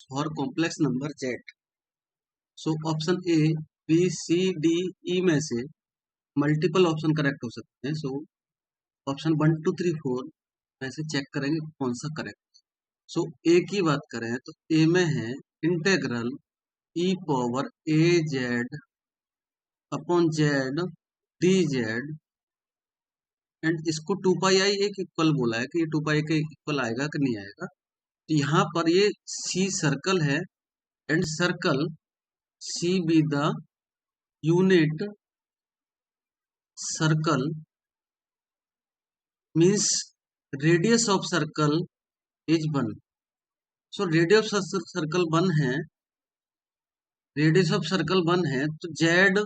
For complex number Z. So option A, B, C, D, E में से multiple option correct हो सकते हैं। सो ऑप्शन 1, 2, 3, 4 में से चेक करेंगे कौन सा करेक्ट। सो ए की बात करें तो ए में है integral E power A Z upon Z D Z, and इसको 2 पाई आई एक इक्वल बोला है कि ये 2 पाई के इक्वल आएगा कि नहीं आएगा। तो यहाँ पर ये सी सर्कल है, and circle C be the unit circle means radius of circle is 1। So radius of circle 1 है, रेडियस ऑफ सर्कल 1 है, तो जेड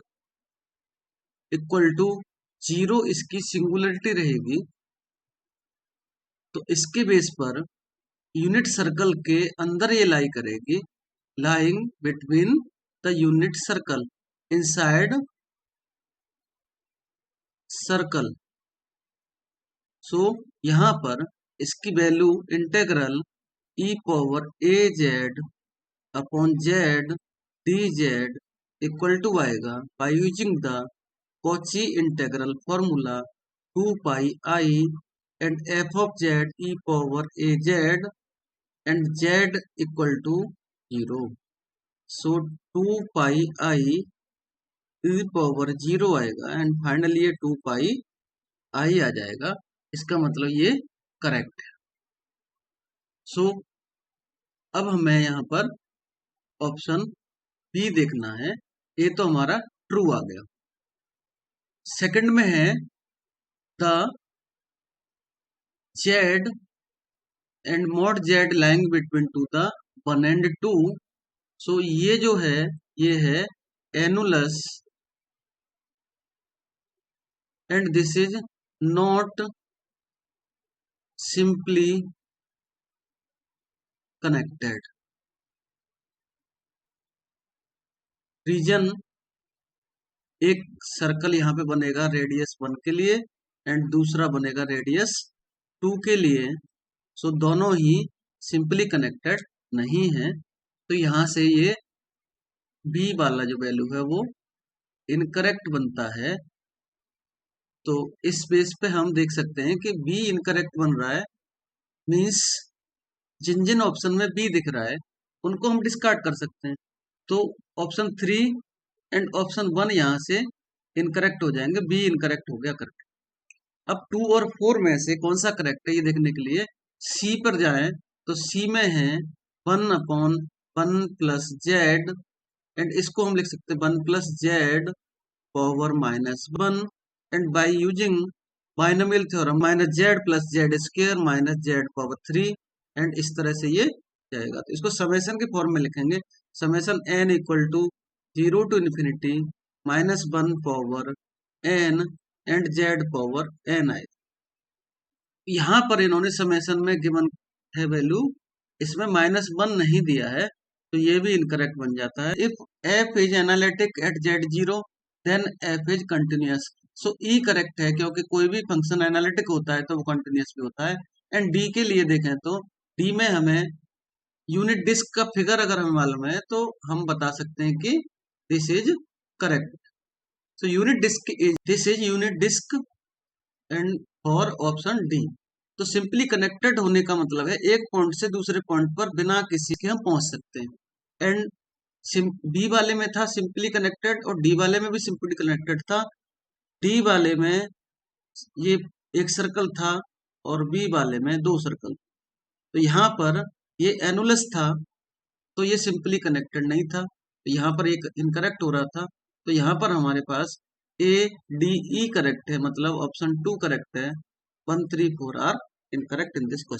इक्वल टू 0 इसकी सिंगुलरिटी रहेगी। तो इसके बेस पर यूनिट सर्कल के अंदर ये लाई करेगी, lying between the unit circle inside circle. So यहां पर इसकी value integral E power A Z upon Z D Z equal to आएगा by using the Cauchy integral formula 2 pi I and F of Z E power A Z and Z equal to 0। So 2 pi I E power 0 आएगा, and finally ये 2 pi आई आ जाएगा। इसका मतलब ये correct है। सो अब हमें यहाँ पर ऑप्शन बी देखना है। ये तो हमारा ट्रू आ गया। सेकंड में है the Z and mod Z lying between to the 1 and 2। So ये जो है ये है annulus, and this is not simply connected. Region, एक सर्कल यहाँ पे बनेगा रेडियस 1 के लिए एंड दूसरा बनेगा रेडियस 2 के लिए। सो दोनों ही सिंपली कनेक्टेड नहीं है, तो यहाँ से ये बी वाला जो वैल्यू है वो इनकरेक्ट बनता है। तो इस बेस पे हम देख सकते हैं कि बी इनकरेक्ट बन रहा है, मीन्स जिन जिन ऑप्शन में बी दिख रहा है उनको हम डिस्कार्ड कर सकते हैं। तो ऑप्शन 3 एंड ऑप्शन 1 यहाँ से इनकरेक्ट हो जाएंगे, बी इनकरेक्ट हो गया करके। अब 2 और 4 में से कौन सा करेक्ट है ये देखने के लिए सी पर जाएं, तो सी में है 1 अपॉन 1 प्लस जेड, एंड इसको हम लिख सकते हैं 1 plus Z power -1, and by using binomial theorem minus Z plus Z square minus Z power 3, and इस तरह से ये जाएगा। तो इसको समेशन के फॉर्म में लिखेंगे, summation n equal to 0 to infinity -1 power n and Z power n आए। यहाँ पर इन्होंने समेशन में गिवन है वैल्यू, इसमें -1 नहीं दिया है, तो ये भी इनकरेक्ट बन जाता है। If f is analytic at z0 then f is continuous. So E correct है, क्योंकि कोई भी फंक्शन एनालिटिक होता है तो वो कंटिन्यूअस भी होता है। एंड डी के लिए देखें तो डी में हमें यूनिट डिस्क का फिगर अगर हमें मालूम है तो हम बता सकते हैं कि this is correct. So unit disc is this is unit disc and for option D. तो सिंपली कनेक्टेड होने का मतलब है एक पॉइंट से दूसरे पॉइंट पर बिना किसी के हम पहुंच सकते हैं। एंड बी वाले में था सिंपली कनेक्टेड और डी वाले में भी सिंपली कनेक्टेड था। डी वाले में ये एक सर्कल था और बी वाले में 2 सर्कल। तो यहाँ पर ये एनुलस था तो ये सिंपली कनेक्टेड नहीं था, तो यहाँ पर एक इनकरेक्ट हो रहा था। तो यहाँ पर हमारे पास ए डी ई करेक्ट है, मतलब ऑप्शन 2 करेक्ट है। 1, 3, 4 are incorrect in this question.